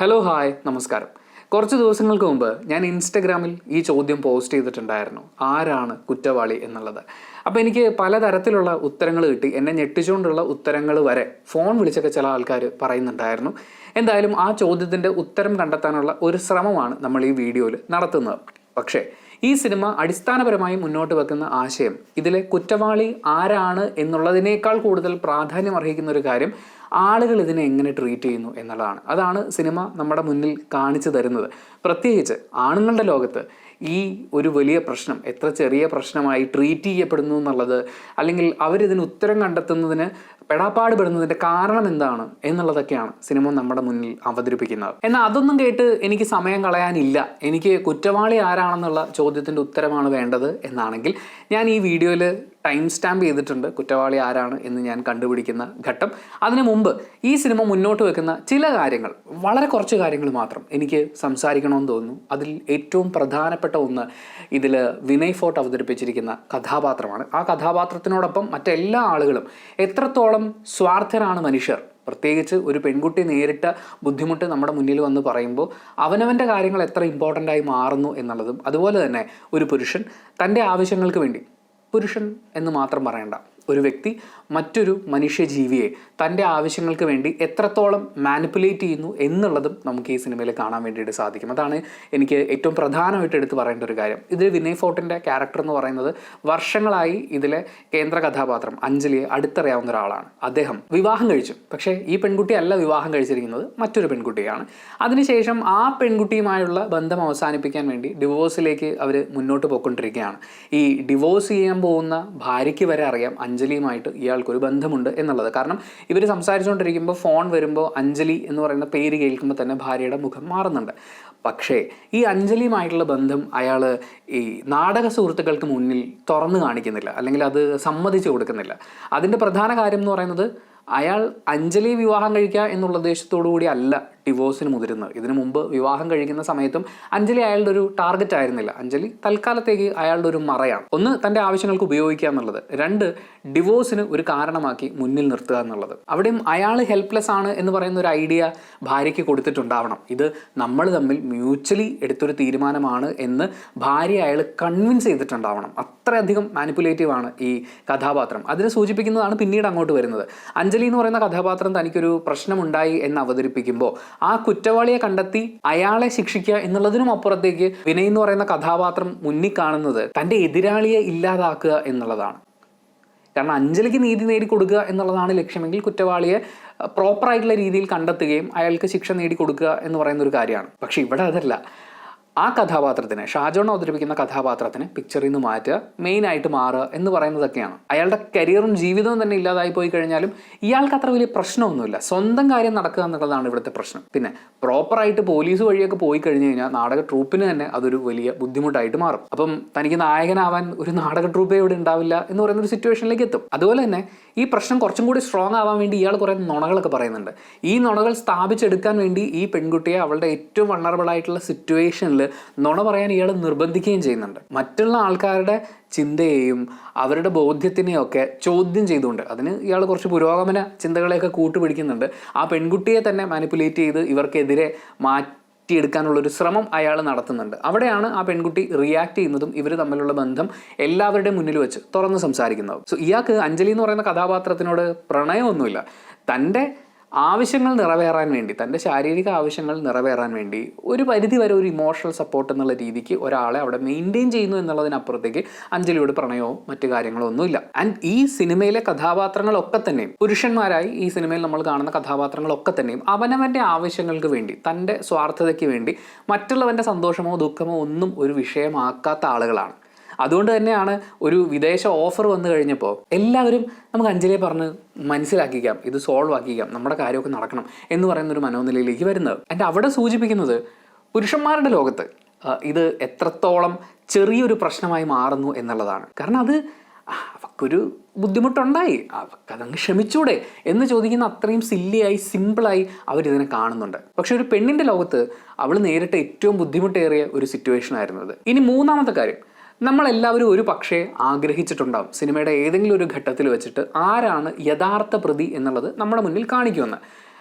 Hello hi നമസ്കാരം. കുറച്ച് ദിവസങ്ങൾക്ക് മുമ്പ് ഞാൻ ഇൻസ്റ്റഗ്രാമിൽ ഈ ചോദ്യം പോസ്റ്റ് ചെയ്തിട്ടുണ്ടായിരുന്നു, ആരാണ് കുറ്റവാളി എന്നുള്ളത്. അപ്പോൾ എനിക്ക് പലതരത്തിലുള്ള ഉത്തരങ്ങൾ കിട്ടി. എന്നെ ഞെട്ടിച്ചുകൊണ്ടുള്ള ഉത്തരങ്ങൾ വരെ ഫോൺ വിളിച്ചൊക്കെ ചില ആൾക്കാർ പറയുന്നുണ്ടായിരുന്നു. എന്തായാലും ആ ചോദ്യത്തിൻ്റെ ഉത്തരം കണ്ടെത്താനുള്ള ഒരു ശ്രമമാണ് നമ്മൾ ഈ വീഡിയോയിൽ നടത്തുന്നത്. പക്ഷേ ഈ സിനിമ അടിസ്ഥാനപരമായി മുന്നോട്ട് വെക്കുന്ന ആശയം, ഇതിലെ കുറ്റവാളി ആരാണ് എന്നുള്ളതിനേക്കാൾ കൂടുതൽ പ്രാധാന്യം അർഹിക്കുന്ന ഒരു കാര്യം ആളുകൾ ഇതിനെ എങ്ങനെ ട്രീറ്റ് ചെയ്യുന്നു എന്നുള്ളതാണ്. അതാണ് സിനിമ നമ്മുടെ മുന്നിൽ കാണിച്ചു തരുന്നത്. പ്രത്യേകിച്ച് ആണുങ്ങളുടെ ലോകത്ത് ഈ ഒരു വലിയ പ്രശ്നം എത്ര ചെറിയ പ്രശ്നമായി ട്രീറ്റ് ചെയ്യപ്പെടുന്നു എന്നുള്ളത്, അല്ലെങ്കിൽ അവരിതിന് ഉത്തരം കണ്ടെത്തുന്നതിന് പെടാപ്പാട് പെടുന്നതിൻ്റെ കാരണം എന്താണ് എന്നുള്ളതൊക്കെയാണ് സിനിമ നമ്മുടെ മുന്നിൽ അവതരിപ്പിക്കുന്നത്. എന്നാൽ അതൊന്നും കേട്ട് എനിക്ക് സമയം കളയാനില്ല, എനിക്ക് കുറ്റവാളി ആരാണെന്നുള്ള ചോദ്യത്തിൻ്റെ ഉത്തരമാണ് വേണ്ടത് എന്നാണെങ്കിൽ ഞാൻ ഈ വീഡിയോയിൽ ടൈം സ്റ്റാമ്പ് ചെയ്തിട്ടുണ്ട് കുറ്റവാളി ആരാണ് എന്ന് ഞാൻ കണ്ടുപിടിക്കുന്ന ഘട്ടം. അതിനു മുമ്പ് ഈ സിനിമ മുന്നോട്ട് വെക്കുന്ന ചില കാര്യങ്ങൾ, വളരെ കുറച്ച് കാര്യങ്ങൾ മാത്രം എനിക്ക് സംസാരിക്കണമെന്ന് തോന്നുന്നു. അതിൽ ഏറ്റവും പ്രധാനപ്പെട്ട ഒന്ന്, ഇതിൽ വിനയ് ഫോർട്ട് അവതരിപ്പിച്ചിരിക്കുന്ന കഥാപാത്രമാണ്. ആ കഥാപാത്രത്തിനോടൊപ്പം മറ്റെല്ലാ ആളുകളും എത്രത്തോളം സ്വാർത്ഥരാണ് മനുഷ്യർ. പ്രത്യേകിച്ച് ഒരു പെൺകുട്ടി നേരിട്ട ബുദ്ധിമുട്ട് നമ്മുടെ മുന്നിൽ വന്ന് പറയുമ്പോൾ അവനവൻ്റെ കാര്യങ്ങൾ എത്ര ഇമ്പോർട്ടൻ്റായി മാറുന്നു എന്നുള്ളതും, അതുപോലെ തന്നെ ഒരു പുരുഷൻ തൻ്റെ ആവശ്യങ്ങൾക്ക് വേണ്ടി, പുരുഷൻ എന്ന് മാത്രം പറയണ്ട, ഒരു വ്യക്തി മറ്റൊരു മനുഷ്യജീവിയെ തൻ്റെ ആവശ്യങ്ങൾക്ക് വേണ്ടി എത്രത്തോളം മാനിപ്പുലേറ്റ് ചെയ്യുന്നു എന്നുള്ളതും നമുക്ക് ഈ സിനിമയിൽ കാണാൻ വേണ്ടിയിട്ട് സാധിക്കും. അതാണ് എനിക്ക് ഏറ്റവും പ്രധാനമായിട്ട് എടുത്ത് പറയേണ്ട ഒരു കാര്യം. ഇതിൽ വിനയ് ഫോർട്ടിൻ്റെ ക്യാരക്ടർ എന്ന് പറയുന്നത് വർഷങ്ങളായി ഇതിലെ കേന്ദ്ര കഥാപാത്രം അഞ്ജലിയെ അടുത്തറിയാവുന്ന ഒരാളാണ്. അദ്ദേഹം വിവാഹം കഴിച്ചു, പക്ഷേ ഈ പെൺകുട്ടി അല്ല വിവാഹം കഴിച്ചിരിക്കുന്നത്, മറ്റൊരു പെൺകുട്ടിയാണ്. അതിനുശേഷം ആ പെൺകുട്ടിയുമായുള്ള ബന്ധം അവസാനിപ്പിക്കാൻ വേണ്ടി ഡിവോഴ്സിലേക്ക് അവർ മുന്നോട്ട് പോയിക്കൊണ്ടിരിക്കുകയാണ്. ഈ ഡിവോഴ്സ് ചെയ്യാൻ പോകുന്ന ഭാര്യയ്ക്ക് വരെ അറിയാം അഞ്ജലിയുമായിട്ട് ഇയാൾക്കൊരു ബന്ധമുണ്ട് എന്നുള്ളത്. കാരണം ഇവർ സംസാരിച്ചുകൊണ്ടിരിക്കുമ്പോൾ ഫോൺ വരുമ്പോൾ അഞ്ജലി എന്ന് പറയുന്ന പേര് കേൾക്കുമ്പോൾ തന്നെ ഭാര്യയുടെ മുഖം മാറുന്നുണ്ട്. പക്ഷേ ഈ അഞ്ജലിയുമായിട്ടുള്ള ബന്ധം അയാൾ ഈ നാടക സുഹൃത്തുക്കൾക്ക് മുന്നിൽ തുറന്നു കാണിക്കുന്നില്ല, അല്ലെങ്കിൽ അത് സമ്മതിച്ചു കൊടുക്കുന്നില്ല. അതിൻ്റെ പ്രധാന കാര്യം എന്ന് പറയുന്നത്, അയാൾ അഞ്ജലി വിവാഹം കഴിക്കുക എന്നുള്ള ഉദ്ദേശത്തോടു കൂടി അല്ല ഡിവോഴ്സിന് മുതിരുന്നത്. ഇതിനു മുമ്പ് വിവാഹം കഴിക്കുന്ന സമയത്തും അഞ്ജലി അയാളുടെ ഒരു ടാർഗറ്റ് ആയിരുന്നില്ല. അഞ്ജലി തൽക്കാലത്തേക്ക് അയാളുടെ ഒരു മറയാണ്. ഒന്ന്, തൻ്റെ ആവശ്യങ്ങൾക്ക് ഉപയോഗിക്കുക എന്നുള്ളത്. രണ്ട്, ഡിവോഴ്സിന് ഒരു കാരണമാക്കി മുന്നിൽ നിർത്തുക എന്നുള്ളത്. അവിടെയും അയാൾ ഹെൽപ്ലെസ് ആണ് എന്ന് പറയുന്ന ഒരു ഐഡിയ ഭാര്യയ്ക്ക് കൊടുത്തിട്ടുണ്ടാവണം. ഇത് നമ്മൾ തമ്മിൽ മ്യൂച്വലി എടുത്തൊരു തീരുമാനമാണ് എന്ന് ഭാര്യ അയാൾ കൺവിൻസ് ചെയ്തിട്ടുണ്ടാവണം. അത്രയധികം മാനിപ്പുലേറ്റീവ് ആണ് ഈ കഥാപാത്രം. അതിനെ സൂചിപ്പിക്കുന്നതാണ് പിന്നീട് അങ്ങോട്ട് വരുന്നത്. അഞ്ജലി എന്ന് പറയുന്ന കഥാപാത്രം തനിക്കൊരു പ്രശ്നമുണ്ടായി എന്ന് അവതരിപ്പിക്കുമ്പോൾ ആ കുറ്റവാളിയെ കണ്ടെത്തി അയാളെ ശിക്ഷിക്കുക എന്നുള്ളതിനും അപ്പുറത്തേക്ക് വിനയ് എന്ന് പറയുന്ന കഥാപാത്രം മുന്നിൽ കാണുന്നത് തൻ്റെ എതിരാളിയെ ഇല്ലാതാക്കുക എന്നുള്ളതാണ്. കാരണം അഞ്ജലിക്ക് നീതി നേടിക്കൊടുക്കുക എന്നുള്ളതാണ് ലക്ഷ്യമെങ്കിൽ കുറ്റവാളിയെ പ്രോപ്പറായിട്ടുള്ള രീതിയിൽ കണ്ടെത്തുകയും അയാൾക്ക് ശിക്ഷ നേടിക്കൊടുക്കുക എന്ന് പറയുന്ന ഒരു കാര്യമാണ്. പക്ഷെ ഇവിടെ അതല്ല. ആ കഥാപാത്രത്തിന്, ഷാജോൺ അവതരിപ്പിക്കുന്ന കഥാപാത്രത്തിന് പിക്ചറിൽ നിന്ന് മാറ്റുക, മെയിനായിട്ട് മാറുക എന്ന് പറയുന്നതൊക്കെയാണ്. അയാളുടെ കരിയറും ജീവിതവും തന്നെ ഇല്ലാതായി പോയി കഴിഞ്ഞാലും ഇയാൾക്ക് അത്ര വലിയ പ്രശ്നമൊന്നുമില്ല. സ്വന്തം കാര്യം നടക്കുക എന്നുള്ളതാണ് ഇവിടുത്തെ പ്രശ്നം. പിന്നെ പ്രോപ്പറായിട്ട് പോലീസ് വഴിയൊക്കെ പോയി കഴിഞ്ഞ് കഴിഞ്ഞാൽ നാടക ട്രൂപ്പിന് തന്നെ അതൊരു വലിയ ബുദ്ധിമുട്ടായിട്ട് മാറും. അപ്പം തനിക്ക് നായകനാവാൻ ഒരു നാടക ട്രൂപ്പേ ഇവിടെ ഉണ്ടാവില്ല എന്ന് പറയുന്ന ഒരു സിറ്റുവേഷനിലേക്ക് എത്തും. അതുപോലെ തന്നെ ഈ പ്രശ്നം കുറച്ചും കൂടി സ്ട്രോങ് ആവാൻ വേണ്ടി ഇയാൾ കുറേ നുണകളൊക്കെ പറയുന്നുണ്ട്. ഈ നുണകൾ സ്ഥാപിച്ചെടുക്കാൻ വേണ്ടി ഈ പെൺകുട്ടിയെ അവളുടെ ഏറ്റവും വൾണറബിൾ ആയിട്ടുള്ള സിറ്റുവേഷനിൽ നുണ പറയാൻ ഇയാൾ നിർബന്ധിക്കുകയും ചെയ്യുന്നുണ്ട്. മറ്റുള്ള ആൾക്കാരുടെ ചിന്തയെയും അവരുടെ ബോധ്യത്തിനെയും ഒക്കെ ചോദ്യം ചെയ്തുകൊണ്ട്, അതിന് ഇയാൾ കുറച്ച് പുരോഗമന ചിന്തകളെയൊക്കെ കൂട്ടുപിടിക്കുന്നുണ്ട്. ആ പെൺകുട്ടിയെ തന്നെ മാനിപ്പുലേറ്റ് ചെയ്ത് ഇവർക്കെതിരെ മാറ്റിയെടുക്കാനുള്ളൊരു ശ്രമം അയാൾ നടത്തുന്നുണ്ട്. അവിടെയാണ് ആ പെൺകുട്ടി റിയാക്ട് ചെയ്യുന്നതും ഇവർ തമ്മിലുള്ള ബന്ധം എല്ലാവരുടെയും മുന്നിൽ വെച്ച് തുറന്ന് സംസാരിക്കുന്നതും. സോ ഇയാൾക്ക് അഞ്ജലി എന്ന് പറയുന്ന കഥാപാത്രത്തിനോട് പ്രണയമൊന്നുമില്ല. തൻ്റെ ആവശ്യങ്ങൾ നിറവേറാൻ വേണ്ടി, തൻ്റെ ശാരീരിക ആവശ്യങ്ങൾ നിറവേറാൻ വേണ്ടി ഒരു പരിധി വരെ ഒരു ഇമോഷണൽ സപ്പോർട്ട് എന്നുള്ള രീതിക്ക് ഒരാളെ അവിടെ മെയിൻറ്റെയിൻ ചെയ്യുന്നു എന്നുള്ളതിനപ്പുറത്തേക്ക് അഞ്ജലിയോട് പ്രണയമോ മറ്റു കാര്യങ്ങളോ ഒന്നുമില്ല. ആൻഡ് ഈ സിനിമയിലെ കഥാപാത്രങ്ങളൊക്കെ തന്നെയും, പുരുഷന്മാരായി ഈ സിനിമയിൽ നമ്മൾ കാണുന്ന കഥാപാത്രങ്ങളൊക്കെ തന്നെയും അവനവൻ്റെ ആവശ്യങ്ങൾക്ക് വേണ്ടി, തൻ്റെ സ്വാർത്ഥതയ്ക്ക് വേണ്ടി മറ്റുള്ളവൻ്റെ സന്തോഷമോ ദുഃഖമോ ഒന്നും ഒരു വിഷയമാക്കാത്ത ആളുകളാണ്. അതുകൊണ്ട് തന്നെയാണ് ഒരു വിദേശ ഓഫർ വന്നു കഴിഞ്ഞപ്പോൾ എല്ലാവരും നമുക്ക് അഞ്ജലിയെ പറഞ്ഞ് മനസ്സിലാക്കിക്കാം, ഇത് സോൾവ് ആക്കിക്കാം, നമ്മുടെ കാര്യമൊക്കെ നടക്കണം എന്ന് പറയുന്നൊരു മനോനിലയിലേക്ക് വരുന്നത്. എൻ്റെ അവിടെ സൂചിപ്പിക്കുന്നത് പുരുഷന്മാരുടെ ലോകത്ത് ഇത് എത്രത്തോളം ചെറിയൊരു പ്രശ്നമായി മാറുന്നു എന്നുള്ളതാണ്. കാരണം അത് അവക്കൊരു ബുദ്ധിമുട്ടുണ്ടായി, അവക്കതങ്ങ് ക്ഷമിച്ചൂടെ എന്ന് ചോദിക്കുന്ന അത്രയും സില്ലിയായി, സിമ്പിളായി അവരിതിനെ കാണുന്നുണ്ട്. പക്ഷെ ഒരു പെണ്ണിൻ്റെ ലോകത്ത് അവൾ നേരിട്ട ഏറ്റവും ബുദ്ധിമുട്ടേറിയ ഒരു സിറ്റുവേഷൻ ആയിരുന്നത്. ഇനി മൂന്നാമത്തെ കാര്യം, നമ്മളെല്ലാവരും ഒരു പക്ഷേ ആഗ്രഹിച്ചിട്ടുണ്ടാവും സിനിമയുടെ ഏതെങ്കിലും ഒരു ഘട്ടത്തിൽ വെച്ചിട്ട് ആരാണ് യഥാർത്ഥ പ്രതി എന്നുള്ളത് നമ്മുടെ മുന്നിൽ കാണിക്കുമെന്ന്.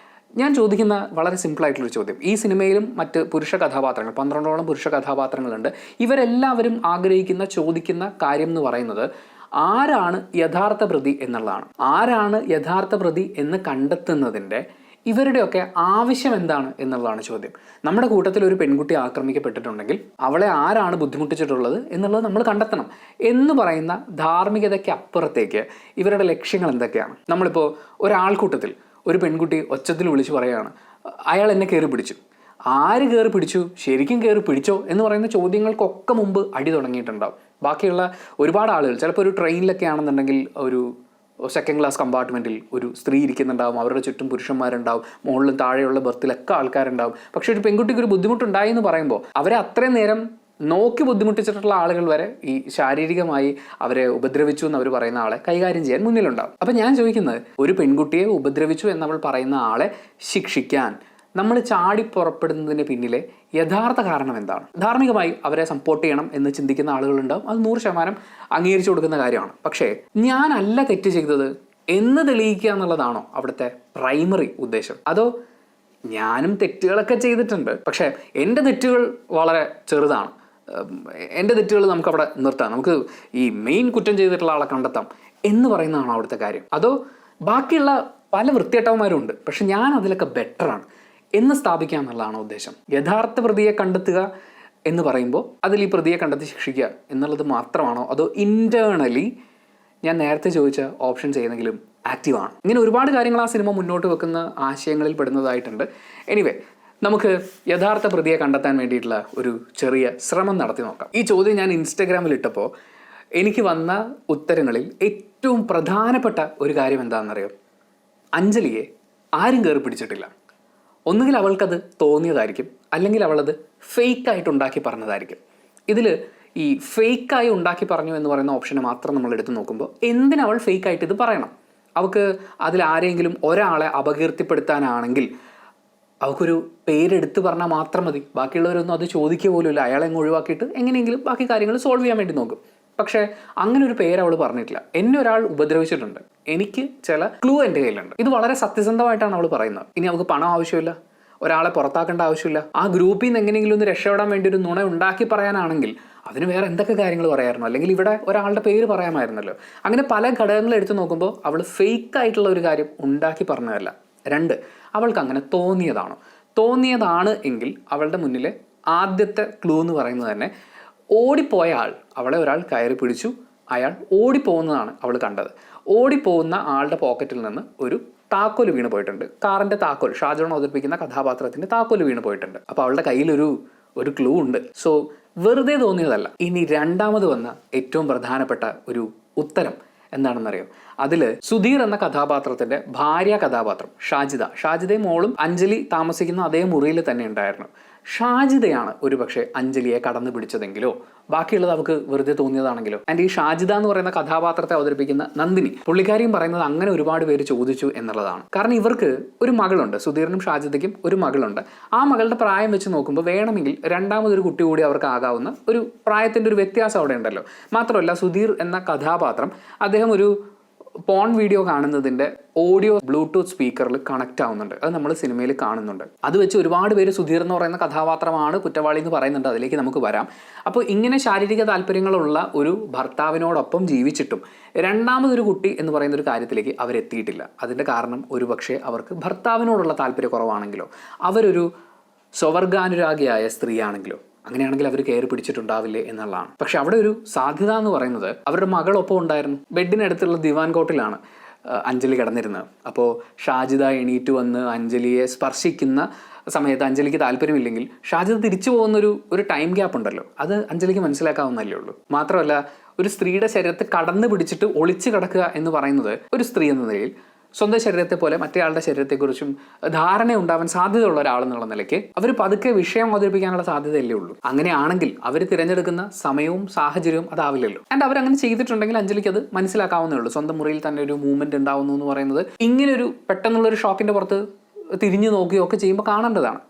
ഞാൻ ചോദിക്കുന്ന വളരെ സിമ്പിളായിട്ടുള്ളൊരു ചോദ്യം, ഈ സിനിമയിലും മറ്റ് പുരുഷ കഥാപാത്രങ്ങൾ 12ഓളം പുരുഷ കഥാപാത്രങ്ങളുണ്ട്, ഇവരെല്ലാവരും ആഗ്രഹിക്കുന്ന ചോദിക്കുന്ന കാര്യം എന്ന് പറയുന്നത് ആരാണ് യഥാർത്ഥ പ്രതി എന്നുള്ളതാണ്. ആരാണ് യഥാർത്ഥ പ്രതി എന്ന് കണ്ടെത്തുന്നതിൻ്റെ ഇവരുടെയൊക്കെ ആവശ്യം എന്താണ് എന്നുള്ളതാണ് ചോദ്യം. നമ്മുടെ കൂട്ടത്തിൽ ഒരു പെൺകുട്ടി ആക്രമിക്കപ്പെട്ടിട്ടുണ്ടെങ്കിൽ അവളെ ആരാണ് ബുദ്ധിമുട്ടിച്ചിട്ടുള്ളത് എന്നുള്ളത് നമ്മൾ കണ്ടെത്തണം എന്ന് പറയുന്ന ധാർമ്മികതയ്ക്ക് അപ്പുറത്തേക്ക് ഇവരുടെ ലക്ഷ്യങ്ങൾ എന്തൊക്കെയാണ്? നമ്മളിപ്പോൾ ഒരാൾക്കൂട്ടത്തിൽ ഒരു പെൺകുട്ടി ഒച്ചത്തിൽ വിളിച്ച് പറയുകയാണ്, അയാൾ എന്നെ കയറി പിടിച്ചു. ആര് കയറി പിടിച്ചു, ശരിക്കും കയറി പിടിച്ചോ എന്ന് പറയുന്ന ചോദ്യങ്ങൾക്കൊക്കെ മുമ്പ് അടി തുടങ്ങിയിട്ടുണ്ടാവും. ബാക്കിയുള്ള ഒരുപാട് ആളുകൾ, ചിലപ്പോൾ ഒരു ട്രെയിനിലൊക്കെ ആണെന്നുണ്ടെങ്കിൽ ഒരു സെക്കൻഡ് ക്ലാസ് കമ്പാർട്ട്മെൻറ്റിൽ ഒരു സ്ത്രീ ഇരിക്കുന്നുണ്ടാവും, അവരുടെ ചുറ്റും പുരുഷന്മാരുണ്ടാവും, മുകളിലും താഴെയുള്ള ബർത്തിലൊക്കെ ആൾക്കാരുണ്ടാവും. പക്ഷേ ഒരു പെൺകുട്ടിക്ക് ഒരു ബുദ്ധിമുട്ടുണ്ടായി എന്ന് പറയുമ്പോൾ അവരെ അത്രയും നേരം നോക്കി ബുദ്ധിമുട്ടിച്ചിട്ടുള്ള ആളുകൾ വരെ ഈ ശാരീരികമായി അവരെ ഉപദ്രവിച്ചു എന്ന് അവർ പറയുന്ന ആളെ കൈകാര്യം ചെയ്യാൻ മുന്നിലുണ്ടാവും. അപ്പം ഞാൻ ചോദിക്കുന്നത്, ഒരു പെൺകുട്ടിയെ ഉപദ്രവിച്ചു എന്നവൾ പറയുന്ന ആളെ ശിക്ഷിക്കാൻ നമ്മൾ ചാടി പുറപ്പെടുന്നതിന് പിന്നിലെ യഥാർത്ഥ കാരണം എന്താണ്? ധാർമ്മികമായി അവരെ സപ്പോർട്ട് ചെയ്യണം എന്ന് ചിന്തിക്കുന്ന ആളുകളുണ്ടാവും, അത് 100% അംഗീകരിച്ചു കൊടുക്കുന്ന കാര്യമാണ്. പക്ഷേ ഞാനല്ല തെറ്റ് ചെയ്തത് എന്ന് തെളിയിക്കുക എന്നുള്ളതാണോ അവിടുത്തെ പ്രൈമറി ഉദ്ദേശം? അതോ ഞാനും തെറ്റുകളൊക്കെ ചെയ്തിട്ടുണ്ട്, പക്ഷേ എൻ്റെ തെറ്റുകൾ വളരെ ചെറുതാണ്, എൻ്റെ തെറ്റുകൾ നമുക്കവിടെ നിർത്താം, നമുക്ക് ഈ മെയിൻ കുറ്റം ചെയ്തിട്ടുള്ള ആളെ കണ്ടെത്താം എന്ന് പറയുന്നതാണോ അവിടുത്തെ കാര്യം? അതോ ബാക്കിയുള്ള പല വൃത്തികെട്ടവന്മാരും ഉണ്ട്, പക്ഷെ ഞാൻ അതിലൊക്കെ ബെറ്ററാണ് എന്ന് സ്ഥാപിക്കുക എന്നുള്ളതാണോ ഉദ്ദേശം? യഥാർത്ഥ പ്രതിയെ കണ്ടെത്തുക എന്ന് പറയുമ്പോൾ അതിൽ ഈ പ്രതിയെ കണ്ടെത്തി ശിക്ഷിക്കുക എന്നുള്ളത് മാത്രമാണോ? അതോ ഇൻറ്റേർണലി ഞാൻ നേരത്തെ ചോദിച്ച ഓപ്ഷൻസ് ഏതെങ്കിലും ആക്റ്റീവാണ്? ഇങ്ങനെ ഒരുപാട് കാര്യങ്ങൾ ആ സിനിമ മുന്നോട്ട് വെക്കുന്ന ആശയങ്ങളിൽ പെടുന്നതായിട്ടുണ്ട്. എനിവേ, നമുക്ക് യഥാർത്ഥ പ്രതിയെ കണ്ടെത്താൻ വേണ്ടിയിട്ടുള്ള ഒരു ചെറിയ ശ്രമം നടത്തി നോക്കാം. ഈ ചോദ്യം ഞാൻ ഇൻസ്റ്റഗ്രാമിൽ ഇട്ടപ്പോൾ എനിക്ക് വന്ന ഉത്തരങ്ങളിൽ ഏറ്റവും പ്രധാനപ്പെട്ട ഒരു കാര്യം എന്താണെന്നറിയോ? അഞ്ജലിയെ ആരും കയറി പിടിച്ചിട്ടില്ല. ഒന്നുകിൽ അവൾക്കത് തോന്നിയതായിരിക്കും, അല്ലെങ്കിൽ അവളത് ഫേക്കായിട്ട് ഉണ്ടാക്കി പറഞ്ഞതായിരിക്കും. ഇതിൽ ഈ ഫേക്കായി ഉണ്ടാക്കി പറഞ്ഞു എന്ന് പറയുന്ന ഓപ്ഷനെ മാത്രം നമ്മൾ എടുത്ത് നോക്കുമ്പോൾ എന്തിനവൾ ഫേക്കായിട്ട് ഇത് പറയണം? അവൾക്ക് അതിൽ ആരെങ്കിലും ഒരാളെ അപകീർത്തിപ്പെടുത്താനാണെങ്കിൽ അവൾക്കൊരു പേരെടുത്ത് പറഞ്ഞാൽ മാത്രം മതി, ബാക്കിയുള്ളവരൊന്നും അത് ചോദിക്കുക പോലുമില്ല. അയാളെ ഒഴിവാക്കിയിട്ട് എങ്ങനെയെങ്കിലും ബാക്കി കാര്യങ്ങൾ സോൾവ് ചെയ്യാൻ വേണ്ടി നോക്കും. പക്ഷേ അങ്ങനെ ഒരു പേര് അവൾ പറഞ്ഞിട്ടില്ല. എന്നെ ഒരാൾ ഉപദ്രവിച്ചിട്ടുണ്ട്, എനിക്ക് ചില ക്ലൂ എൻ്റെ കയ്യിലുണ്ട്. ഇത് വളരെ സത്യസന്ധമായിട്ടാണ് അവൾ പറയുന്നത്. ഇനി അവൾക്ക് പണം ആവശ്യമില്ല, ഒരാളെ പുറത്താക്കേണ്ട ആവശ്യമില്ല. ആ ഗ്രൂപ്പിൽ നിന്ന് എങ്ങനെയെങ്കിലും ഒന്ന് രക്ഷപ്പെടാൻ വേണ്ടി ഒരു നുണ ഉണ്ടാക്കി പറയാനാണെങ്കിൽ അതിന് വേറെ എന്തൊക്കെ കാര്യങ്ങൾ പറയാമായിരുന്നു, അല്ലെങ്കിൽ ഇവിടെ ഒരാളുടെ പേര് പറയാമായിരുന്നല്ലോ. അങ്ങനെ പല ഘടകങ്ങൾ എടുത്തു നോക്കുമ്പോൾ അവൾ ഫേക്കായിട്ടുള്ള ഒരു കാര്യം ഉണ്ടാക്കി പറഞ്ഞതല്ല. 2, അവൾക്ക് അങ്ങനെ തോന്നിയതാണോ? തോന്നിയതാണ് എങ്കിൽ അവളുടെ മുന്നിലെ ആദ്യത്തെ ക്ലൂ എന്ന് പറയുന്നത് തന്നെ ഓടിപ്പോയ ആൾ, അവളെ ഒരാൾ കയറി പിടിച്ചു, അയാൾ ഓടിപ്പോകുന്നതാണ് അവൾ കണ്ടത്. ഓടിപ്പോകുന്ന ആളുടെ പോക്കറ്റിൽ നിന്ന് ഒരു താക്കോല് വീണ് പോയിട്ടുണ്ട്. കാറിൻ്റെ താക്കോൽ, ഷാജോൺ അവതരിപ്പിക്കുന്ന കഥാപാത്രത്തിൻ്റെ താക്കോല് വീണ് പോയിട്ടുണ്ട്. അപ്പോൾ അവളുടെ കയ്യിലൊരു ക്ലൂ ഉണ്ട്. സോ വെറുതെ തോന്നിയതല്ല. ഇനി രണ്ടാമത് വന്ന ഏറ്റവും പ്രധാനപ്പെട്ട ഒരു ഉത്തരം എന്താണെന്നറിയോ? അതിൽ സുധീർ എന്ന കഥാപാത്രത്തിൻ്റെ ഭാര്യ കഥാപാത്രം ഷാജിദയും മോളും അഞ്ജലി താമസിക്കുന്ന അതേ മുറിയിൽ തന്നെ ഉണ്ടായിരുന്നു. ഷാജിദയാണ് ഒരുപക്ഷെ അഞ്ജലിയെ കടന്നു പിടിച്ചതെങ്കിലോ ബാക്കിയുള്ളത് അവർക്ക് വെറുതെ തോന്നിയതാണെങ്കിലോ? ആൻഡ് ഈ ഷാജിദ എന്ന് പറയുന്ന കഥാപാത്രത്തെ അവതരിപ്പിക്കുന്ന നന്ദിനി, പുള്ളിക്കാരിയും പറയുന്നത് അങ്ങനെ ഒരുപാട് പേര് ചോദിച്ചു എന്നുള്ളതാണ്. കാരണം ഇവർക്ക് ഒരു മകളുണ്ട്, സുധീറിനും ഷാജിദയ്ക്കും ഒരു മകളുണ്ട്. ആ മകളുടെ പ്രായം വെച്ച് നോക്കുമ്പോൾ വേണമെങ്കിൽ രണ്ടാമതൊരു കുട്ടി കൂടി അവർക്ക് ആകാവുന്ന ഒരു പ്രായത്തിൻ്റെ ഒരു വ്യത്യാസം അവിടെ ഉണ്ടല്ലോ. മാത്രമല്ല സുധീർ എന്ന കഥാപാത്രം അദ്ദേഹം ഒരു പോൺ വീഡിയോ കാണുന്നതിൻ്റെ ഓഡിയോ ബ്ലൂടൂത്ത് സ്പീക്കറിൽ കണക്റ്റ് ആവുന്നുണ്ട്. അത് നമ്മൾ സിനിമയിൽ കാണുന്നുണ്ട്. അത് വെച്ച് ഒരുപാട് പേര് സുധീർ എന്ന് പറയുന്ന കഥാപാത്രമാണ് കുറ്റവാളി എന്ന് പറയുന്നുണ്ട്. അതിലേക്ക് നമുക്ക് വരാം. അപ്പോൾ ഇങ്ങനെ ശാരീരിക താല്പര്യങ്ങളുള്ള ഒരു ഭർത്താവിനോടൊപ്പം ജീവിച്ചിട്ടും രണ്ടാമതൊരു കുട്ടി എന്ന് പറയുന്ന ഒരു കാര്യത്തിലേക്ക് അവരെത്തിയിട്ടില്ല. അതിൻ്റെ കാരണം ഒരുപക്ഷെ അവർക്ക് ഭർത്താവിനോടുള്ള താല്പര്യക്കുറവാണെങ്കിലോ അവരൊരു സ്വവർഗാനുരാഗിയായ സ്ത്രീയാണെങ്കിലോ അങ്ങനെയാണെങ്കിൽ അവർ കയറി പിടിച്ചിട്ടുണ്ടാവില്ലേ എന്നുള്ളതാണ്. പക്ഷെ അവിടെ ഒരു സാധ്യത എന്ന് പറയുന്നത് അവരുടെ മകളൊപ്പം ഉണ്ടായിരുന്നു. ബെഡിനടുത്തുള്ള ദിവാൻ കോട്ടിലാണ് അഞ്ജലി കിടന്നിരുന്നത്. അപ്പോൾ ഷാജിദ എണീറ്റ് വന്ന് അഞ്ജലിയെ സ്പർശിക്കുന്ന സമയത്ത് അഞ്ജലിക്ക് താല്പര്യമില്ലെങ്കിൽ ഷാജിദ തിരിച്ചു പോകുന്നൊരു ടൈം ഗ്യാപ്പ് ഉണ്ടല്ലോ, അത് അഞ്ജലിക്ക് മനസ്സിലാക്കാവുന്നല്ലേ ഉള്ളൂ. മാത്രമല്ല ഒരു സ്ത്രീയുടെ ശരീരത്തെ കടന്നു പിടിച്ചിട്ട് ഒളിച്ചു കിടക്കുക എന്ന് പറയുന്നത് ഒരു സ്ത്രീ എന്ന നിലയിൽ സ്വന്തം ശരീരത്തെ പോലെ മറ്റേയാളുടെ ശരീരത്തെക്കുറിച്ചും ധാരണ ഉണ്ടാവാൻ സാധ്യതയുള്ള ഒരാളെന്നുള്ള നിലയ്ക്ക് അവർ പതുക്കെ വിഷയം അവതരിപ്പിക്കാനുള്ള സാധ്യതയല്ലേ ഉള്ളൂ. അങ്ങനെയാണെങ്കിൽ അവർ തിരഞ്ഞെടുക്കുന്ന സമയവും സാഹചര്യവും അതാവില്ലല്ലോ. ആൻഡ് അവരങ്ങനെ ചെയ്തിട്ടുണ്ടെങ്കിൽ അഞ്ജലിക്ക് അത് മനസ്സിലാക്കാവുന്നേ ഉള്ളൂ. സ്വന്തം മുറിയിൽ തന്നെ ഒരു മൂവ്മെന്റ് ഉണ്ടാവുന്നു എന്ന് പറയുന്നത് ഇങ്ങനൊരു പെട്ടെന്നുള്ളൊരു ഷോക്കിന്റെ പുറത്ത് തിരിഞ്ഞു നോക്കുകയോ ഒക്കെ ചെയ്യുമ്പോൾ കാണേണ്ടതാണ്.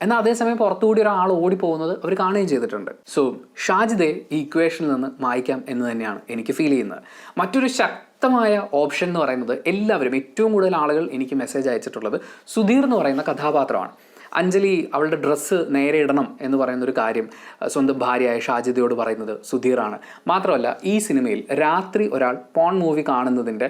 എന്നാൽ അതേസമയം പുറത്തുകൂടി ഒരാൾ ഓടിപ്പോകുന്നത് അവർ കാണുകയും ചെയ്തിട്ടുണ്ട്. സോ ഷാജിദയെ ഈ ഇക്വേഷനിൽ നിന്ന് മായ്ക്കാം എന്ന് തന്നെയാണ് എനിക്ക് ഫീൽ ചെയ്യുന്നത്. മറ്റൊരു ശക്തമായ ഓപ്ഷൻ എന്ന് പറയുന്നത് എല്ലാവരും ഏറ്റവും കൂടുതൽ ആളുകൾ എനിക്ക് മെസ്സേജ് അയച്ചിട്ടുള്ളത് സുധീർ എന്ന് പറയുന്ന കഥാപാത്രമാണ്. അഞ്ജലി അവളുടെ ഡ്രസ്സ് നേരെ ഇടണം എന്ന് പറയുന്നൊരു കാര്യം സ്വന്തം ഭാര്യയായ ഷാജിദയോട് പറയുന്നത് സുധീറാണ്. മാത്രമല്ല ഈ സിനിമയിൽ രാത്രി ഒരാൾ പോൺ മൂവി കാണുന്നതിൻ്റെ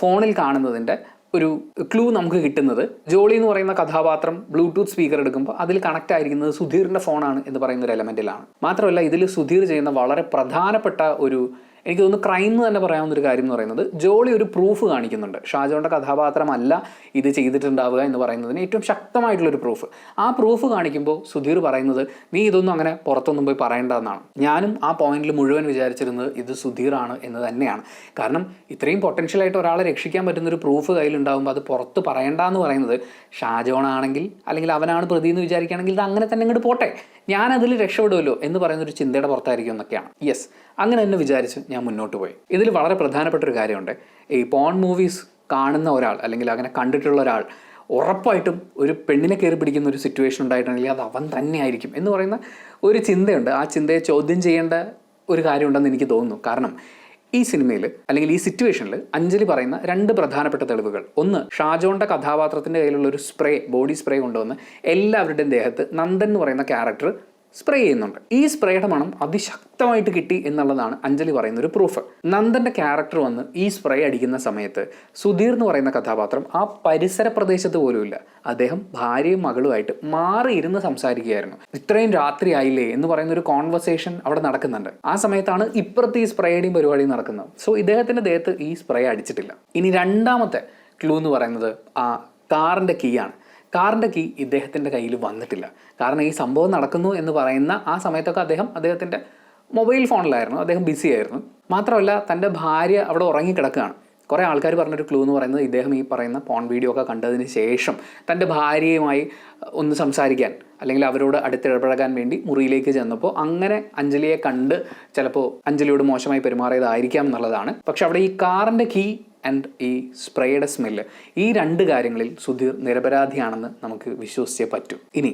ഫോണിൽ കാണുന്നതിൻ്റെ ഒരു ക്ലൂ നമുക്ക് കിട്ടുന്നത് ജോളി എന്ന് പറയുന്ന കഥാപാത്രം ബ്ലൂടൂത്ത് സ്പീക്കർ എടുക്കുമ്പോൾ അതിൽ കണക്റ്റ് ആയിരിക്കുന്നത് സുധീറിൻ്റെ ഫോണാണ് എന്ന് പറയുന്ന ഒരു എലമെൻറ്റിലാണ്. മാത്രമല്ല ഇതിൽ സുധീർ ചെയ്യുന്ന വളരെ പ്രധാനപ്പെട്ട ഒരു, എനിക്ക് തോന്നുന്നു ക്രൈം എന്ന് തന്നെ പറയാവുന്ന ഒരു കാര്യം എന്ന് പറയുന്നത്, ജോളി ഒരു പ്രൂഫ് കാണിക്കുന്നുണ്ട്. ഷാജോൻ്റെ കഥാപാത്രമല്ല ഇത് ചെയ്തിട്ടുണ്ടാവുക എന്ന് പറയുന്നതിന് ഏറ്റവും ശക്തമായിട്ടുള്ളൊരു പ്രൂഫ്. ആ പ്രൂഫ് കാണിക്കുമ്പോൾ സുധീർ പറയുന്നത് നീ ഇതൊന്നും അങ്ങനെ പുറത്തൊന്നും പോയി പറയേണ്ടതെന്നാണ്. ഞാനും ആ പോയിന്റിൽ മുഴുവൻ വിചാരിച്ചിരുന്നത് ഇത് സുധീറാണ് എന്ന് തന്നെയാണ്. കാരണം ഇത്രയും പൊട്ടൻഷ്യലായിട്ട് ഒരാളെ രക്ഷിക്കാൻ പറ്റുന്നൊരു പ്രൂഫ് കയ്യിലുണ്ടാകുമ്പോൾ അത് പുറത്ത് പറയേണ്ടെന്ന് പറയുന്നത് ഷാജോണാണെങ്കിൽ അല്ലെങ്കിൽ അവനാണ് പ്രതി എന്ന് വിചാരിക്കുകയാണെങ്കിൽ ഇത് അങ്ങനെ തന്നെ ഇങ്ങോട്ട് പോട്ടെ, ഞാനതിൽ രക്ഷപ്പെടുമല്ലോ എന്ന് പറയുന്നൊരു ചിന്തയുടെ പുറത്തായിരിക്കും എന്നൊക്കെയാണ്. യെസ്, അങ്ങനെ തന്നെ വിചാരിച്ച് ഞാൻ മുന്നോട്ട് പോയി. ഇതിൽ വളരെ പ്രധാനപ്പെട്ട ഒരു കാര്യമുണ്ട്. ഈ പോൺ മൂവീസ് കാണുന്ന ഒരാൾ അല്ലെങ്കിൽ അങ്ങനെ കണ്ടിട്ടുള്ള ഒരാൾ ഉറപ്പായിട്ടും ഒരു പെണ്ണിനെ കയറി പിടിക്കുന്ന ഒരു സിറ്റുവേഷൻ ഉണ്ടായിട്ടുണ്ടെങ്കിൽ അത് അവൻ തന്നെയായിരിക്കും എന്ന് പറയുന്ന ഒരു ചിന്തയുണ്ട്. ആ ചിന്തയെ ചോദ്യം ചെയ്യേണ്ട ഒരു കാര്യമുണ്ടെന്ന് എനിക്ക് തോന്നുന്നു. കാരണം ഈ സിനിമയിൽ അല്ലെങ്കിൽ ഈ സിറ്റുവേഷനിൽ അഞ്ജലി പറയുന്ന രണ്ട് പ്രധാനപ്പെട്ട തെളിവുകൾ, ഒന്ന് ഷാജോൻ്റെ കഥാപാത്രത്തിൻ്റെ കയ്യിലുള്ള ഒരു സ്പ്രേ, ബോഡി സ്പ്രേ കൊണ്ടുവന്ന് എല്ലാവരുടെയും ദേഹത്ത് നന്ദൻ എന്ന് പറയുന്ന ക്യാരക്ടർ സ്പ്രേ ചെയ്യുന്നുണ്ട്. ഈ സ്പ്രേയുടെ മണം അതിശക്തമായിട്ട് കിട്ടി എന്നുള്ളതാണ് അഞ്ജലി പറയുന്ന ഒരു പ്രൂഫ്. നന്ദൻ്റെ ക്യാരക്ടർ വന്ന് ഈ സ്പ്രേ അടിക്കുന്ന സമയത്ത് സുധീർ എന്ന് പറയുന്ന കഥാപാത്രം ആ പരിസര പ്രദേശത്ത് പോലുമില്ല. അദ്ദേഹം ഭാര്യയും മകളുമായിട്ട് മാറിയിരുന്ന് സംസാരിക്കുകയായിരുന്നു. ഇത്രയും രാത്രി ആയില്ലേ എന്ന് പറയുന്ന ഒരു കോൺവെർസേഷൻ അവിടെ നടക്കുന്നുണ്ട്. ആ സമയത്താണ് ഇപ്പുറത്ത് ഈ സ്പ്രേയുടെയും പരിപാടിയും നടക്കുന്നത്. സോ ഇദ്ദേഹത്തിൻ്റെ ദേഹത്ത് ഈ സ്പ്രേ അടിച്ചിട്ടില്ല. ഇനി രണ്ടാമത്തെ ക്ലൂ എന്ന് പറയുന്നത് ആ കാറിൻ്റെ കീ ആണ്. കാറിൻ്റെ കീ ഇദ്ദേഹത്തിൻ്റെ കയ്യിൽ വന്നിട്ടില്ല. കാരണം ഈ സംഭവം നടക്കുന്നു എന്ന് പറയുന്ന ആ സമയത്തൊക്കെ അദ്ദേഹത്തിൻ്റെ മൊബൈൽ ഫോണിലായിരുന്നു, അദ്ദേഹം ബിസി ആയിരുന്നു. മാത്രമല്ല തൻ്റെ ഭാര്യ അവിടെ ഉറങ്ങിക്കിടക്കുകയാണ്. കുറേ ആൾക്കാർ പറഞ്ഞൊരു ക്ലൂ എന്ന് പറയുന്നത് ഇദ്ദേഹം ഈ പറയുന്ന പോൺ വീഡിയോ ഒക്കെ കണ്ടതിന് ശേഷം തൻ്റെ ഭാര്യയുമായി ഒന്ന് സംസാരിക്കാൻ അല്ലെങ്കിൽ അവരോട് അടുത്തിടപഴകാൻ വേണ്ടി മുറിയിലേക്ക് ചെന്നപ്പോൾ അങ്ങനെ അഞ്ജലിയെ കണ്ട് ചിലപ്പോൾ അഞ്ജലിയോട് മോശമായി പെരുമാറിയതായിരിക്കാം എന്നുള്ളതാണ്. പക്ഷെ അവിടെ ഈ കാറിൻ്റെ കീ ആൻഡ് ഈ സ്പ്രേയുടെ സ്മെല്ല്, ഈ രണ്ട് കാര്യങ്ങളിൽ സുധീർ നിരപരാധിയാണെന്ന് നമുക്ക് വിശ്വസിച്ചേ പറ്റൂ. ഇനി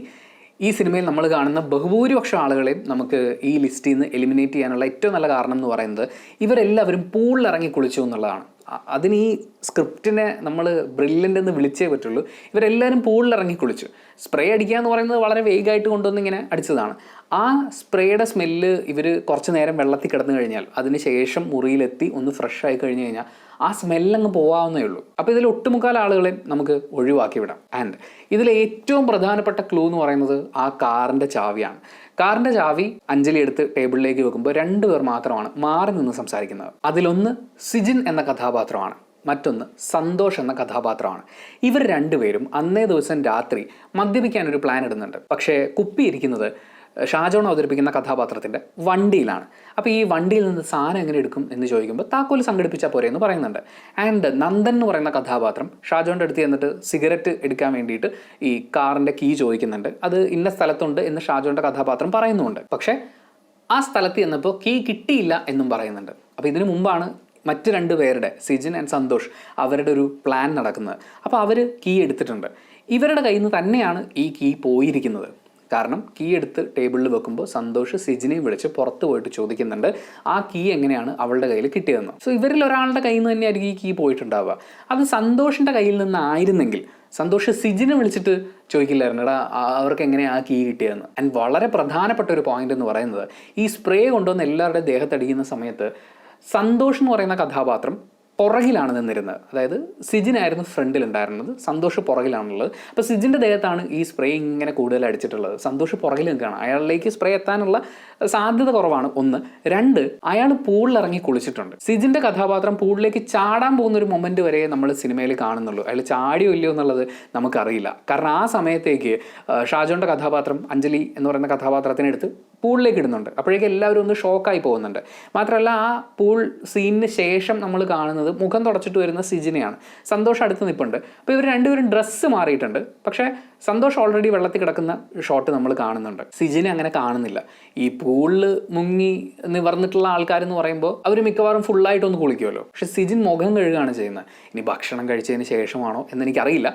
ഈ സിനിമയിൽ നമ്മൾ കാണുന്ന ബഹുഭൂരിപക്ഷം ആളുകളെയും നമുക്ക് ഈ ലിസ്റ്റിൽ നിന്ന് എലിമിനേറ്റ് ചെയ്യാനുള്ള ഏറ്റവും നല്ല കാരണം എന്ന് പറയുന്നത് ഇവരെല്ലാവരും പൂളിലിറങ്ങി കുളിച്ചു എന്നുള്ളതാണ്. അതിന് ഈ സ്ക്രിപ്റ്റിനെ നമ്മൾ ബ്രില്യൻ്റ് എന്ന് വിളിച്ചേ പറ്റുള്ളൂ. ഇവരെല്ലാവരും പൂളിലിറങ്ങി കുളിച്ചു. സ്പ്രേ അടിക്കുക എന്ന് പറയുന്നത് വളരെ വേഗമായിട്ട് കൊണ്ടുവന്ന് ഇങ്ങനെ അടിച്ചതാണ്. ആ സ്പ്രേയുടെ സ്മെല്ല് ഇവർ കുറച്ച് നേരം വെള്ളത്തിൽ കിടന്നു കഴിഞ്ഞാൽ അതിന് ശേഷം മുറിയിലെത്തി ഒന്ന് ഫ്രഷ് ആയി കഴിഞ്ഞ് കഴിഞ്ഞാൽ ആ സ്മെല്ലങ്ങ് പോകാവുന്നേ ഉള്ളൂ. അപ്പോൾ ഇതിൽ ഒട്ടുമുക്കാൽ ആളുകളെയും നമുക്ക് ഒഴിവാക്കി വിടാം. ആൻഡ് ഇതിൽ ഏറ്റവും പ്രധാനപ്പെട്ട ക്ലൂ എന്ന് പറയുന്നത് ആ കാറിൻ്റെ ചാവിയാണ്. കാറിൻ്റെ ചാവി അഞ്ജലി എടുത്ത് ടേബിളിലേക്ക് വെക്കുമ്പോൾ രണ്ടുപേർ മാത്രമാണ് മാറി നിന്ന് സംസാരിക്കുന്നത്. അതിലൊന്ന് സിജിൻ എന്ന കഥാപാത്രമാണ്, മറ്റൊന്ന് സന്തോഷ് എന്ന കഥാപാത്രമാണ്. ഇവർ രണ്ടുപേരും അന്നേ ദിവസം രാത്രി മദ്യപിക്കാനൊരു പ്ലാൻ ഇടുന്നുണ്ട്. പക്ഷേ കുപ്പിയിരിക്കുന്നത് ഷാജോൺ അവതരിപ്പിക്കുന്ന കഥാപാത്രത്തിൻ്റെ വണ്ടിയിലാണ്. അപ്പോൾ ഈ വണ്ടിയിൽ നിന്ന് സാധനം എങ്ങനെ എടുക്കും എന്ന് ചോദിക്കുമ്പോൾ താക്കോൽ സംഘടിപ്പിച്ചാൽ പോരെ എന്ന് പറയുന്നുണ്ട്. ആൻഡ് നന്ദൻ എന്ന് പറയുന്ന കഥാപാത്രം ഷാജോൻ്റെ അടുത്ത് ചെന്നിട്ട് സിഗരറ്റ് എടുക്കാൻ വേണ്ടിയിട്ട് ഈ കാറിൻ്റെ കീ ചോദിക്കുന്നുണ്ട്. അത് ഇന്ന സ്ഥലത്തുണ്ട് എന്ന് ഷാജോൻ്റെ കഥാപാത്രം പറയുന്നുമുണ്ട്. പക്ഷേ ആ സ്ഥലത്ത് ചെന്നപ്പോൾ കീ കിട്ടിയില്ല എന്നും പറയുന്നുണ്ട്. അപ്പോൾ ഇതിനു മുമ്പാണ് മറ്റ് രണ്ട് പേരുടെ, സിജിൻ ആൻഡ് സന്തോഷ്, അവരുടെ ഒരു പ്ലാൻ നടക്കുന്നത്. അപ്പോൾ അവർ കീ എടുത്തിട്ടുണ്ട്. ഇവരുടെ കയ്യിൽ നിന്ന് തന്നെയാണ് ഈ കീ പോയിരിക്കുന്നത്. കാരണം കീ എടുത്ത് ടേബിളിൽ വെക്കുമ്പോൾ സന്തോഷ് സിജിനെയും വിളിച്ച് പുറത്ത് പോയിട്ട് ചോദിക്കുന്നുണ്ട് ആ കീ എങ്ങനെയാണ് അവളുടെ കയ്യിൽ കിട്ടിയതെന്ന്. സോ ഇവരിൽ ഒരാളുടെ കയ്യിൽ നിന്ന് തന്നെയായിരിക്കും ഈ കീ പോയിട്ടുണ്ടാവുക. അത് സന്തോഷിൻ്റെ കയ്യിൽ നിന്നായിരുന്നെങ്കിൽ സന്തോഷ് സിജിനെ വിളിച്ചിട്ട് ചോദിക്കില്ലായിരുന്നു എടാ അവർക്ക് എങ്ങനെയാണ് ആ കീ കിട്ടിയതെന്ന്. ആൻഡ് വളരെ പ്രധാനപ്പെട്ട ഒരു പോയിന്റ് എന്ന് പറയുന്നത് ഈ സ്പ്രേ കൊണ്ടുവന്ന് എല്ലാവരുടെയും ദേഹത്തടിക്കുന്ന സമയത്ത് സന്തോഷ് എന്ന് പറയുന്ന കഥാപാത്രം പുറകിലാണ് നിന്നിരുന്നത്. അതായത് സിജിനായിരുന്നു ഫ്രണ്ടിലുണ്ടായിരുന്നത്, സന്തോഷ് പുറകിലാണുള്ളത്. അപ്പോൾ സിജിൻ്റെ ദേഹത്താണ് ഈ സ്പ്രേ ഇങ്ങനെ കൂടുതൽ അടിച്ചിട്ടുള്ളത്. സന്തോഷ് പുറകിൽ നിൽക്കുകയാണ്. അയാളിലേക്ക് സ്പ്രേ എത്താനുള്ള സാധ്യത കുറവാണ്, ഒന്ന്. രണ്ട്, അയാൾ പൂളിലിറങ്ങി കുളിച്ചിട്ടുണ്ട്. സിജിൻ്റെ കഥാപാത്രം പൂളിലേക്ക് ചാടാൻ പോകുന്ന ഒരു മൊമെൻറ്റ് വരെ നമ്മൾ സിനിമയിൽ കാണുന്നുള്ളൂ. അയാൾ ചാടിയോ ഇല്ലയോ എന്നുള്ളത് നമുക്കറിയില്ല. കാരണം ആ സമയത്തേക്ക് ഷാജോൻ്റെ കഥാപാത്രം അഞ്ജലി എന്ന് പറയുന്ന കഥാപാത്രത്തിനെടുത്ത് പൂളിലേക്ക് ഇടുന്നുണ്ട്. അപ്പോഴേക്കും എല്ലാവരും ഒന്ന് ഷോക്കായി പോകുന്നുണ്ട്. മാത്രമല്ല ആ പൂൾ സീനിന് ശേഷം നമ്മൾ കാണുന്നത് മുഖം തുടച്ചിട്ട് വരുന്ന സിജിനെയാണ്. സന്തോഷം അടുത്ത് നിൽപ്പുണ്ട്. അപ്പോൾ ഇവർ രണ്ടുപേരും ഡ്രസ്സ് മാറിയിട്ടുണ്ട്. പക്ഷേ സന്തോഷ് ഓൾറെഡി വെള്ളത്തിൽ കിടക്കുന്ന ഷോട്ട് നമ്മൾ കാണുന്നുണ്ട്. സിജിനെ അങ്ങനെ കാണുന്നില്ല. ഈ പൂളിൽ മുങ്ങി നിവർന്നിട്ടുള്ള ആൾക്കാരെന്ന് പറയുമ്പോൾ അവർ മിക്കവാറും ഫുള്ളായിട്ടൊന്ന് കുളിക്കുമല്ലോ. പക്ഷേ സിജിൻ മുഖം കഴുകുകയാണ് ചെയ്യുന്നത്. ഇനി ഭക്ഷണം കഴിച്ചതിന് ശേഷമാണോ എന്നെനിക്കറിയില്ല.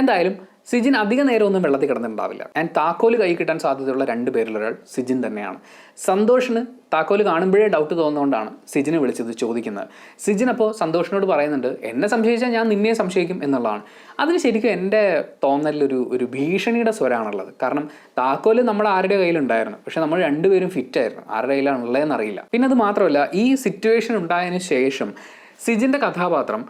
എന്തായാലും സിജിൻ അധിക നേരമൊന്നും വെള്ളത്തിൽ കിടന്നിട്ടുണ്ടാവില്ല. ആൻഡ് താക്കോല് കൈ കിട്ടാൻ സാധ്യതയുള്ള 2 പേരിലൊരാൾ സിജിൻ തന്നെയാണ്. സന്തോഷിന് താക്കോല് കാണുമ്പോഴേ ഡൗട്ട് തോന്നുന്നതുകൊണ്ടാണ് സിജിനെ വിളിച്ചത് ചോദിക്കുന്നത്. സിജിൻ അപ്പോൾ സന്തോഷിനോട് പറയുന്നുണ്ട്, എന്നെ സംശയിച്ചാൽ ഞാൻ നിന്നെ സംശയിക്കും എന്നുള്ളതാണ്. അതിന് ശരിക്കും എൻ്റെ തോന്നലിലൊരു ഭീഷണിയുടെ സ്വരമാണുള്ളത്. കാരണം താക്കോല് നമ്മുടെ ആരുടെ കയ്യിലുണ്ടായിരുന്നു, പക്ഷെ നമ്മൾ 2 പേരും ഫിറ്റായിരുന്നു. ആരുടെ കയ്യിലാണ് ഉള്ളതെന്ന് അറിയില്ല. പിന്നെ അത് മാത്രമല്ല, ഈ സിറ്റുവേഷൻ ഉണ്ടായതിനു ശേഷം സിജിൻ്റെ കഥാപാത്രം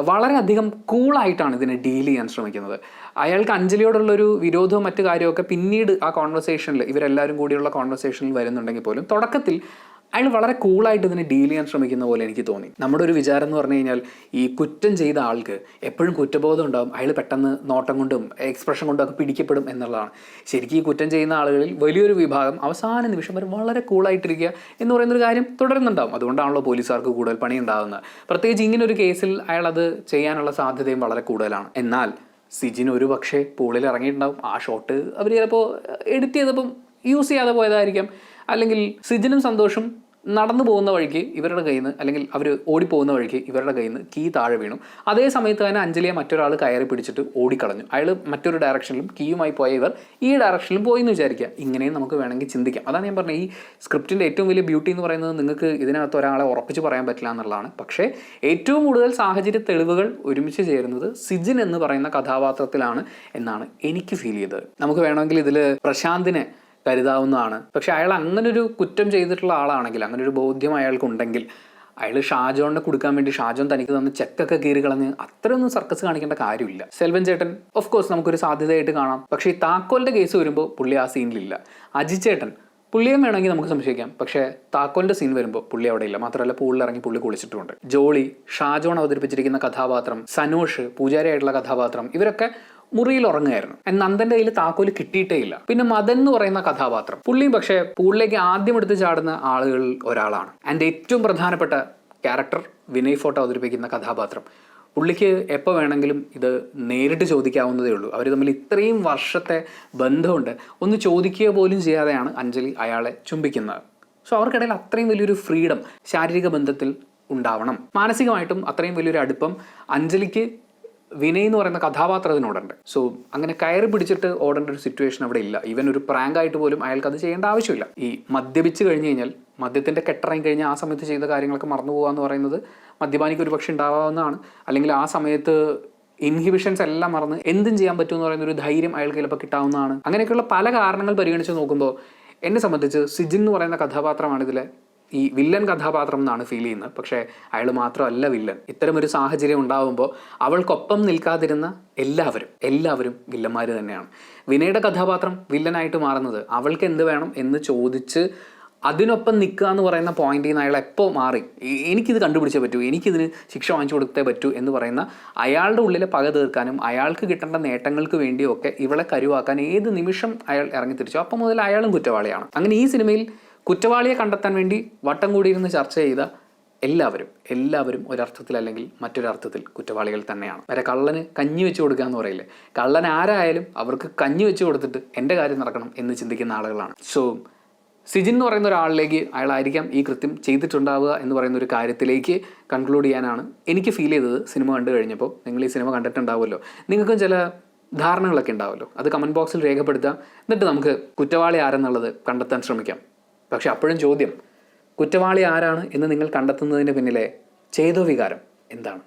വളരെയധികം കൂളായിട്ടാണ് ഇതിനെ ഡീൽ ചെയ്യാൻ ശ്രമിക്കുന്നത്. അയാൾക്ക് അഞ്ജലിയോടുള്ളൊരു വിരോധവും മറ്റു കാര്യമൊക്കെ പിന്നീട് ആ കോൺവെർസേഷനിൽ ഇവരെല്ലാവരും കൂടിയുള്ള കോൺവെർസേഷനിൽ വരുന്നുണ്ടെങ്കിൽ പോലും തുടക്കത്തിൽ അയാൾ വളരെ കൂളായിട്ട് ഇതിനെ ഡീൽ ചെയ്യാൻ ശ്രമിക്കുന്ന പോലെ എനിക്ക് തോന്നി. നമ്മുടെ ഒരു വിചാരം എന്ന് പറഞ്ഞു കഴിഞ്ഞാൽ ഈ കുറ്റം ചെയ്ത ആൾക്ക് എപ്പോഴും കുറ്റബോധം ഉണ്ടാകും, അയാൾ പെട്ടെന്ന് നോട്ടം കൊണ്ടും എക്സ്പ്രഷൻ കൊണ്ടും ഒക്കെ പിടിക്കപ്പെടും എന്നുള്ളതാണ്. ശരിക്കും ഈ കുറ്റം ചെയ്യുന്ന ആളുകളിൽ വലിയൊരു വിഭാഗം അവസാന നിമിഷം വരെ വളരെ കൂളായിട്ടിരിക്കുക എന്ന് പറയുന്നൊരു കാര്യം തുടരുന്നുണ്ടാകും. അതുകൊണ്ടാണല്ലോ പോലീസുകാർക്ക് കൂടുതൽ പണി ഉണ്ടാകുന്നത്. പ്രത്യേകിച്ച് ഇങ്ങനെ ഒരു കേസിൽ അയാൾ അത് ചെയ്യാനുള്ള സാധ്യതയും വളരെ കൂടുതലാണ്. എന്നാൽ സിജിൻ ഒരു പക്ഷേ പൂളിൽ ഇറങ്ങിയിട്ടുണ്ടാവും. ആ ഷോട്ട് അവർ ചിലപ്പോൾ എഡിറ്റ് ചെയ്തപ്പം യൂസ് ചെയ്യാതെ പോയതായിരിക്കാം. അല്ലെങ്കിൽ സിജിനും സന്തോഷും നടന്നു പോകുന്ന വഴിക്ക് ഇവരുടെ കയ്യിൽ നിന്ന്, അല്ലെങ്കിൽ അവർ ഓടിപ്പോകുന്ന വഴിക്ക് ഇവരുടെ കയ്യിൽ നിന്ന് കീ താഴെ വീണു. അതേ സമയത്ത് തന്നെ അഞ്ജലിയെ മറ്റൊരാൾ കയറി പിടിച്ചിട്ട് ഓടിക്കളഞ്ഞു. അയാൾ മറ്റൊരു ഡയറക്ഷനിലും കീയുമായി പോയ ഇവർ ഈ ഡയറക്ഷനിലും പോയി എന്ന് വിചാരിക്കുക. ഇങ്ങനെയും നമുക്ക് വേണമെങ്കിൽ ചിന്തിക്കാം. അതാണ് ഞാൻ പറഞ്ഞത്, ഈ സ്ക്രിപ്റ്റിൻ്റെ ഏറ്റവും വലിയ ബ്യൂട്ടി എന്ന് പറയുന്നത് നിങ്ങൾക്ക് ഇതിനകത്ത് ഒരാളെ ഉറപ്പിച്ച് പറയാൻ പറ്റില്ല എന്നുള്ളതാണ്. പക്ഷേ ഏറ്റവും കൂടുതൽ സാഹചര്യ തെളിവുകൾ ഒരുമിച്ച് ചേരുന്നത് സിജിൻ എന്ന് പറയുന്ന കഥാപാത്രത്തിലാണ് എന്നാണ് എനിക്ക് ഫീൽ ചെയ്തത്. നമുക്ക് വേണമെങ്കിൽ ഇതിൽ പ്രശാന്തിനെ കരുതാവുന്നതാണ്. പക്ഷെ അയാൾ അങ്ങനൊരു കുറ്റം ചെയ്തിട്ടുള്ള ആളാണെങ്കിൽ, അങ്ങനെ ഒരു ബോധ്യം അയാൾക്കുണ്ടെങ്കിൽ, അയാൾ ഷാജോണിനെ കൊടുക്കാൻ വേണ്ടി ഷാജോൺ തനിക്ക് തന്ന് ചെക്കൊക്കെ കീറി കളഞ്ഞ് അത്രയൊന്നും സർക്കസ് കാണിക്കേണ്ട കാര്യമില്ല. സെൽവൻ ചേട്ടൻ ഓഫ് കോഴ്സ് നമുക്കൊരു സാധ്യതയായിട്ട് കാണാം. പക്ഷേ ഈ താക്കോലിൻ്റെ കേസ് വരുമ്പോൾ പുള്ളി ആ സീനിലില്ല. അജിത് ചേട്ടൻ പുള്ളിയും വേണമെങ്കിൽ നമുക്ക് സംശയിക്കാം. പക്ഷേ താക്കോലിൻ്റെ സീൻ വരുമ്പോൾ പുള്ളി അവിടെ ഇല്ല. മാത്രമല്ല പൂളിൽ ഇറങ്ങി പുള്ളി കുളിച്ചിട്ടുമുണ്ട്. ജോളി, ഷാജോൺ അവതരിപ്പിച്ചിരിക്കുന്ന കഥാപാത്രം, സനോഷ് പൂജാരിയായിട്ടുള്ള കഥാപാത്രം, ഇവരൊക്കെ മുറിയിൽ ഉറങ്ങുകയായിരുന്നു. നന്ദന്റെ കയ്യിൽ താക്കോല് കിട്ടിയിട്ടേ ഇല്ല. പിന്നെ മദൻ എന്ന് പറയുന്ന കഥാപാത്രം, പുള്ളിയും പക്ഷേ പൂളിലേക്ക് ആദ്യം എടുത്ത് ചാടുന്ന ആളുകളിൽ ഒരാളാണ്. ആൻഡ് ഏറ്റവും പ്രധാനപ്പെട്ട ക്യാരക്ടർ വിനയ് ഫോർട്ട് അവതരിപ്പിക്കുന്ന കഥാപാത്രം, പുള്ളിക്ക് എപ്പോൾ വേണമെങ്കിലും ഇത് നേരിട്ട് ചോദിക്കാവുന്നതേ ഉള്ളൂ. അവർ തമ്മിൽ ഇത്രയും വർഷത്തെ ബന്ധമുണ്ട്. ഒന്ന് ചോദിക്കുക പോലും ചെയ്യാതെയാണ് അഞ്ജലി അയാളെ ചുംബിക്കുന്നത്. സോ അവർക്കിടയിൽ അത്രയും വലിയൊരു ഫ്രീഡം ശാരീരിക ബന്ധത്തിൽ ഉണ്ടാവണം. മാനസികമായിട്ടും അത്രയും വലിയൊരു അടുപ്പം അഞ്ജലിക്ക് വിനയ് എന്ന് പറയുന്ന കഥാപാത്രത്തിനോടുണ്ട്. സോ അങ്ങനെ കയറി പിടിച്ചിട്ട് ഓടേണ്ട ഒരു സിറ്റുവേഷൻ അവിടെ ഇല്ല. ഈവൻ ഒരു പ്രാങ്ക് ആയിട്ട് പോലും അയാൾക്ക് അത് ചെയ്യേണ്ട ആവശ്യമില്ല. ഈ മദ്യപിച്ച് കഴിഞ്ഞ് കഴിഞ്ഞാൽ, മദ്യത്തിൻ്റെ കെട്ടിറങ്ങി കഴിഞ്ഞാൽ ആ സമയത്ത് ചെയ്ത കാര്യങ്ങളൊക്കെ മറന്നു പോകുക എന്ന് പറയുന്നത് മദ്യപാനിക്ക് ഒരു പക്ഷേ ഉണ്ടാവാവുന്നതാണ്. അല്ലെങ്കിൽ ആ സമയത്ത് ഇൻഹിബിഷൻസ് എല്ലാം മറന്ന് എന്തും ചെയ്യാൻ പറ്റുമെന്ന് പറയുന്ന ഒരു ധൈര്യം അയാൾക്ക് ചിലപ്പോൾ കിട്ടാവുന്നതാണ്. അങ്ങനെയൊക്കെയുള്ള പല കാരണങ്ങൾ പരിഗണിച്ച് നോക്കുമ്പോൾ എന്നെ സംബന്ധിച്ച് സിജിൻ എന്ന് പറയുന്ന കഥാപാത്രമാണ് ഇതിലെ ഈ വില്ലൻ കഥാപാത്രം എന്നാണ് ഫീൽ ചെയ്യുന്നത്. പക്ഷേ അയാൾ മാത്രമല്ല വില്ലൻ. ഇത്തരമൊരു സാഹചര്യം ഉണ്ടാകുമ്പോൾ അവൾക്കൊപ്പം നിൽക്കാതിരുന്ന എല്ലാവരും വില്ലന്മാർ തന്നെയാണ്. വിനയുടെ കഥാപാത്രം വില്ലനായിട്ട് മാറുന്നത് അവൾക്ക് എന്ത് വേണം എന്ന് ചോദിച്ച് അതിനൊപ്പം നിൽക്കുക എന്ന് പറയുന്ന പോയിന്റിൽ നിന്ന് അയാൾ എപ്പോൾ മാറി, എനിക്കിത് കണ്ടുപിടിച്ചേ പറ്റൂ, എനിക്കിതിന് ശിക്ഷ വാങ്ങിച്ചു കൊടുത്തേ പറ്റൂ എന്ന് പറയുന്ന അയാളുടെ ഉള്ളിലെ പക തീർക്കാനും അയാൾക്ക് കിട്ടേണ്ട നേട്ടങ്ങൾക്ക് വേണ്ടിയൊക്കെ ഇവളെ കരുവാക്കാൻ ഏത് നിമിഷം അയാൾ ഇറങ്ങി തിരിച്ചു. അപ്പം മുതൽ അയാളും കുറ്റവാളിയാണ്. അങ്ങനെ ഈ സിനിമയിൽ കുറ്റവാളിയെ കണ്ടെത്താൻ വേണ്ടി വട്ടം കൂടിയിരുന്ന് ചർച്ച ചെയ്ത എല്ലാവരും ഒരർത്ഥത്തിൽ അല്ലെങ്കിൽ മറ്റൊരർത്ഥത്തിൽ കുറ്റവാളികൾ തന്നെയാണ്. വരെ കള്ളന് കഞ്ഞി വെച്ച് കൊടുക്കുക എന്ന് പറയില്ലേ, കള്ളൻ ആരായാലും അവർക്ക് കഞ്ഞി വെച്ച് കൊടുത്തിട്ട് എൻ്റെ കാര്യം നടക്കണം എന്ന് ചിന്തിക്കുന്ന ആളുകളാണ്. സോ സിജിൻ എന്ന് പറയുന്ന ഒരാളിലേക്ക് അയാളായിരിക്കാം ഈ കൃത്യം ചെയ്തിട്ടുണ്ടാവുക എന്ന് പറയുന്ന ഒരു കാര്യത്തിലേക്ക് കൺക്ലൂഡ് ചെയ്യാനാണ് എനിക്ക് ഫീൽ ചെയ്തത് സിനിമ കണ്ടു കഴിഞ്ഞപ്പോൾ. നിങ്ങൾ ഈ സിനിമ കണ്ടിട്ടുണ്ടാവുമല്ലോ, നിങ്ങൾക്കും ചില ധാരണകളൊക്കെ ഉണ്ടാവുമല്ലോ. അത് കമൻറ്റ് ബോക്സിൽ രേഖപ്പെടുത്താം. എന്നിട്ട് നമുക്ക് കുറ്റവാളി ആരെന്നുള്ളത് കണ്ടെത്താൻ ശ്രമിക്കാം. പക്ഷെ അപ്പോഴും ചോദ്യം, കുറ്റവാളി ആരാണ് എന്ന് നിങ്ങൾ കണ്ടെത്തുന്നതിന് പിന്നിലെ ചേതോ വികാരം എന്താണ്?